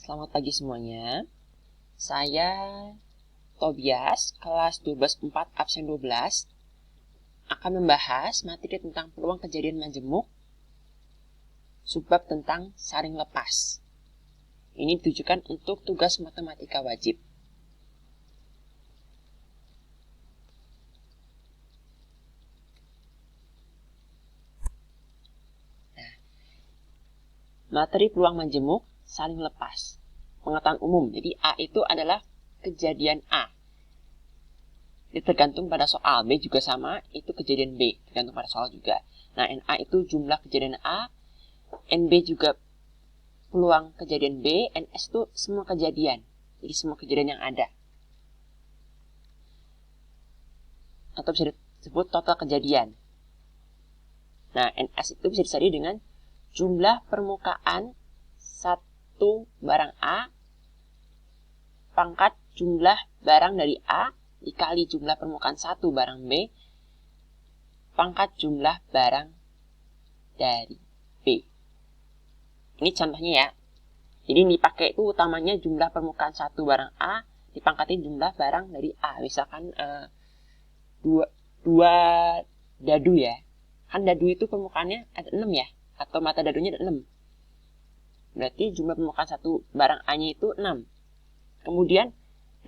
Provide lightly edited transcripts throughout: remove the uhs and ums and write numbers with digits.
Selamat pagi semuanya. Saya Tobias, kelas 12/4 absen 12, akan membahas materi tentang peluang kejadian majemuk, subbab tentang saring lepas. Ini ditujukan untuk tugas matematika wajib. Materi peluang majemuk saling lepas. Pengetahuan umum. Jadi A itu adalah kejadian A. Ini tergantung pada soal. B juga sama, itu kejadian B. Tergantung pada soal juga. Nah, NA itu jumlah kejadian A. NB juga peluang kejadian B. NS itu semua kejadian. Jadi semua kejadian yang ada. Atau bisa disebut total kejadian. Nah, NS itu bisa dicari dengan jumlah permukaan satu barang A pangkat jumlah barang dari A dikali jumlah permukaan satu barang B pangkat jumlah barang dari B. Ini contohnya ya. Jadi yang dipakai itu utamanya jumlah permukaan satu barang A dipangkatin jumlah barang dari A. Misalkan dua dadu ya. Kan dadu itu permukaannya ada 6 ya. Atau mata dadunya ada 6. Berarti jumlah permukaan satu barang A-nya itu 6. Kemudian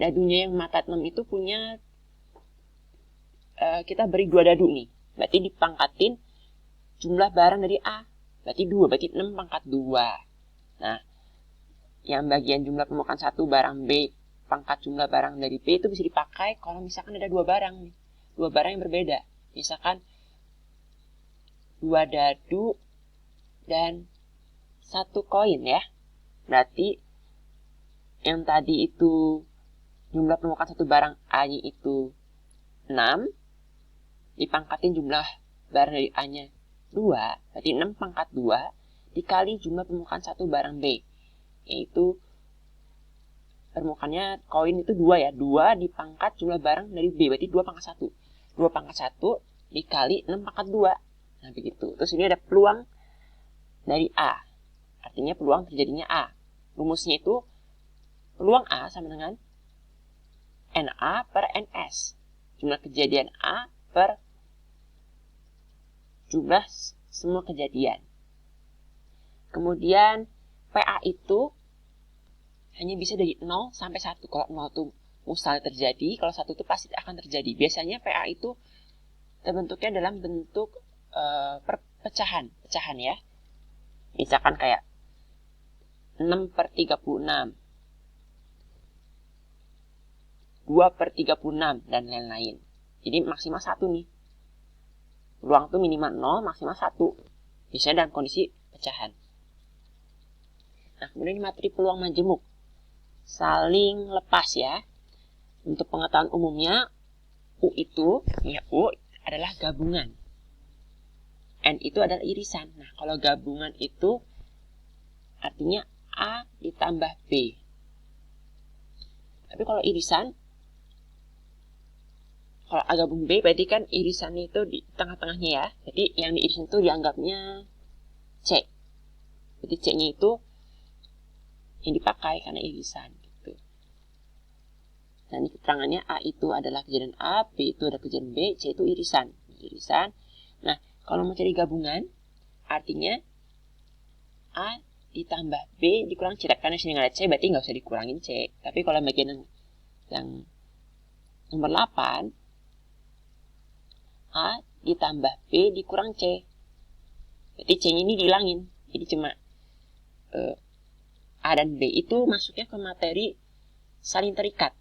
dadunya yang mata 6 itu punya kita beri 2 dadu nih. Berarti dipangkatin jumlah barang dari A. Berarti 2, berarti 6 pangkat 2. Nah, yang bagian jumlah permukaan 1 barang B pangkat jumlah barang dari B itu bisa dipakai kalau misalkan ada 2 barang nih. 2 barang yang berbeda. Misalkan 2 dadu dan 1 koin ya. Berarti yang tadi itu jumlah permukaan satu barang A-nya itu 6. Dipangkatin jumlah barang dari A-nya 2. Berarti 6 pangkat 2 dikali jumlah permukaan satu barang B. Yaitu permukaannya koin itu 2 ya. 2 dipangkat jumlah barang dari B. Berarti 2 pangkat 1. 2 pangkat 1 dikali 6 pangkat 2. Nah begitu. Terus ini ada peluang dari A. Artinya peluang terjadinya A. Rumusnya itu peluang A sama dengan NA per NS. Jumlah kejadian A per jumlah semua kejadian. Kemudian PA itu hanya bisa dari 0 sampai 1. Kalau 0 itu mustahil terjadi, kalau 1 itu pasti akan terjadi. Biasanya PA itu terbentuknya dalam bentuk pecahan ya. Misalkan kayak 6 per 36, 2 per 36, dan lain-lain. Jadi maksimal 1 nih. Peluang itu minimal 0, maksimal 1. Biasanya dalam kondisi pecahan. Nah, kemudian materi peluang majemuk. Saling lepas ya. Untuk pengetahuan umumnya, U itu, ya U adalah gabungan. N itu adalah irisan. Nah, kalau gabungan itu artinya A ditambah B. Tapi kalau irisan, kalau A gabung B, berarti kan irisannya itu di tengah-tengahnya ya. Jadi yang di irisan itu dianggapnya C. Jadi C-nya itu yang dipakai karena irisan. Gitu. Nah, ini keterangannya A itu adalah kejadian A, B itu adalah kejadian B, C itu irisan. Irisan. Nah, kalau mau cari gabungan, artinya A ditambah B dikurang C. Karena sini nggak ada C, berarti nggak usah dikurangin C. Tapi kalau bagian yang nomor 8, A ditambah B dikurang C. Berarti C-nya ini dihilangin. Jadi cuma A dan B itu masuknya ke materi saling terikat.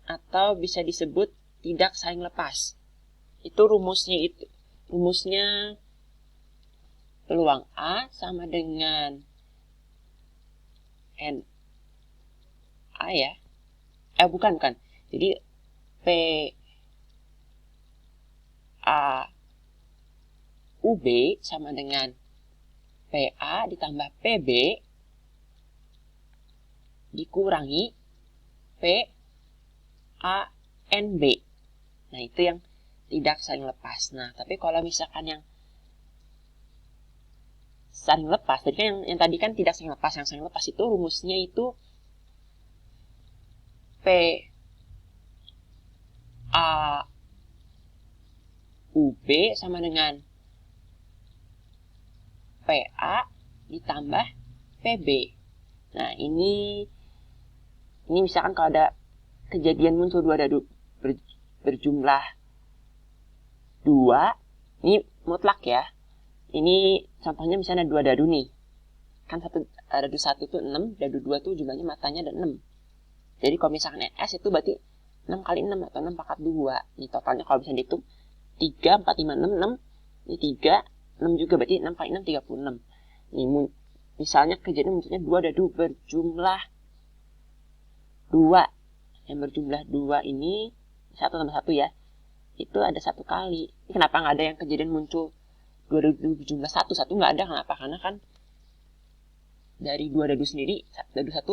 Atau bisa disebut tidak saling lepas. Itu rumusnya peluang A sama dengan N A ya. Bukan. Jadi P A UB sama dengan PA ditambah PB dikurangi PANB. Nah, itu yang tidak saling lepas. Nah, tapi kalau misalkan yang saling lepas. Jadi kan yang tadi kan tidak saling lepas. Yang saling lepas itu rumusnya itu P A UB sama dengan PA ditambah PB. Nah, ini misalkan kalau ada kejadian muncul dua dadu berjumlah 2, ini mutlak ya. Ini contohnya misalnya 2 dadu nih. Kan dadu 1 itu 6, dadu 2 tuh jumlahnya matanya ada 6. Jadi kalau misalkan NS itu berarti 6 kali 6 atau 6 pangkat 2. Ini totalnya kalau bisa dihitung 3, 4, 5, 6, 6. Ini 3, 6 juga berarti 6 kali 6, 36. Ini misalnya kejadian munculnya 2 dadu berjumlah 2. Yang berjumlah 2 ini 1 tambah 1 ya. Itu ada 1 kali. Ini kenapa nggak ada yang kejadian muncul 2 dadu berjumlah 1? 1 nggak ada, kenapa? Karena kan dari 2 dadu sendiri, dadu 1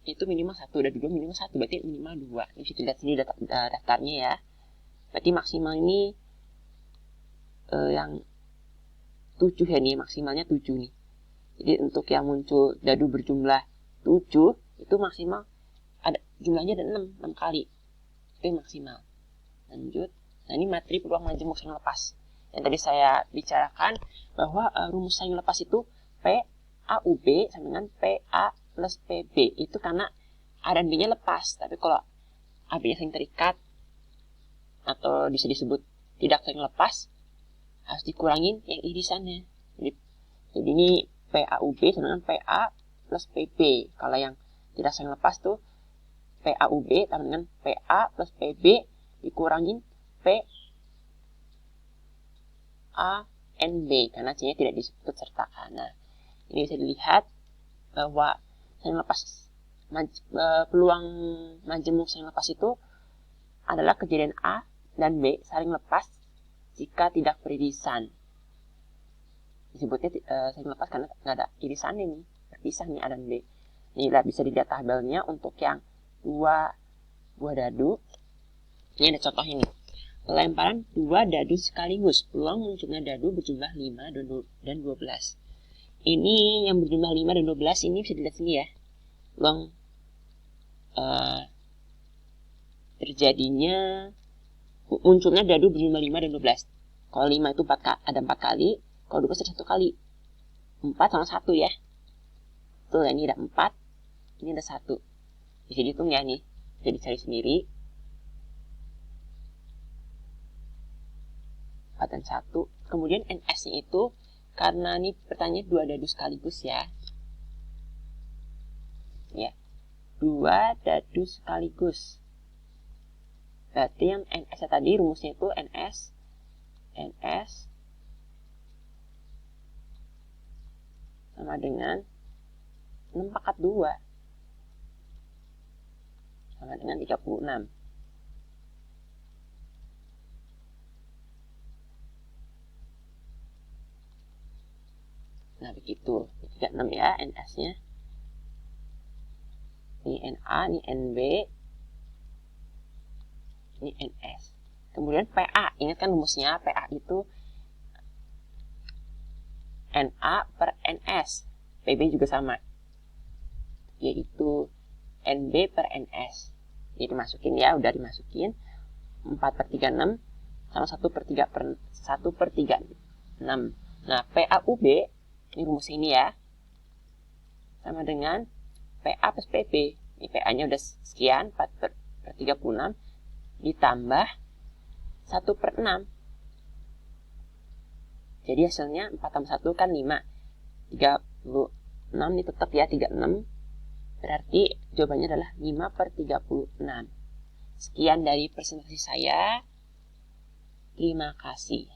itu minimal 1, dadu 2 minimal 1, berarti minimal 2. Ini bisa dilihat sini daftarnya ya. Berarti maksimal ini yang 7 ya nih, maksimalnya 7 nih. Jadi untuk yang muncul dadu berjumlah 7, itu maksimal ada jumlahnya ada 6 kali. Itu yang maksimal. Lanjut. Nah, ini materi peluang majemuk saling lepas. Yang tadi saya bicarakan bahwa rumus saling lepas itu P A U B sama dengan PA plus PB. Itu karena A dan B-nya lepas. Tapi kalau A B-nya saling terikat atau bisa disebut tidak saling lepas, harus dikurangin yang irisannya. Jadi ini PA U B sama dengan PA plus PB. Kalau yang tidak saling lepas tuh PA U B sama dengan PA plus PB dikurangin P A N B karena C-nya tidak disebut sertakan. Nah, ini bisa dilihat bahwa saling lepas peluang majemuk saling lepas itu adalah kejadian A dan B saling lepas jika tidak beririsan. Disebutnya saling lepas karena nggak ada irisannya nih, berpisah nih A dan B. Ini bisa dilihat tabelnya untuk yang 2 buah dadu. Ini ada contohnya nih. Pelemparan 2 dadu sekaligus. Peluang munculnya dadu berjumlah 5 dan 12. Ini yang berjumlah 5 dan 12 ini bisa dilihat sini ya. Peluang terjadinya munculnya dadu berjumlah 5 dan 12. Kalau 5 itu ada 4 kali, kalau 12 ada 1 kali. 4 sama 1 ya. Tuh, ini ada 4, ini ada 1. Bisa dihitung ya nih. Bisa dicari sendiri. 4 dan 1. Kemudian NS-nya itu, karena ini pertanyaan 2 dadu sekaligus ya. Ya. 2 dadu sekaligus. Berarti yang NS-nya tadi, rumusnya itu NS sama dengan 6 pangkat 2. Sama dengan 36. Nah, begitu. 36 ya NS-nya. Ini NA, ini NB, ini NS. Kemudian PA. Ingat kan rumusnya, PA itu NA per NS. PB juga sama. Yaitu NB per NS. Jadi dimasukin ya, udah dimasukin. 4 per 36 sama 1 per 36. Nah, PAUB, ini rumus ini ya, sama dengan PA plus PB. Ini PA-nya udah sekian, 4 per 36, ditambah 1 per 6. Jadi hasilnya 4 tambah 1 kan 5. 36 ini tetap ya, 36. Berarti jawabannya adalah 5 per 36. Sekian dari presentasi saya. Terima kasih.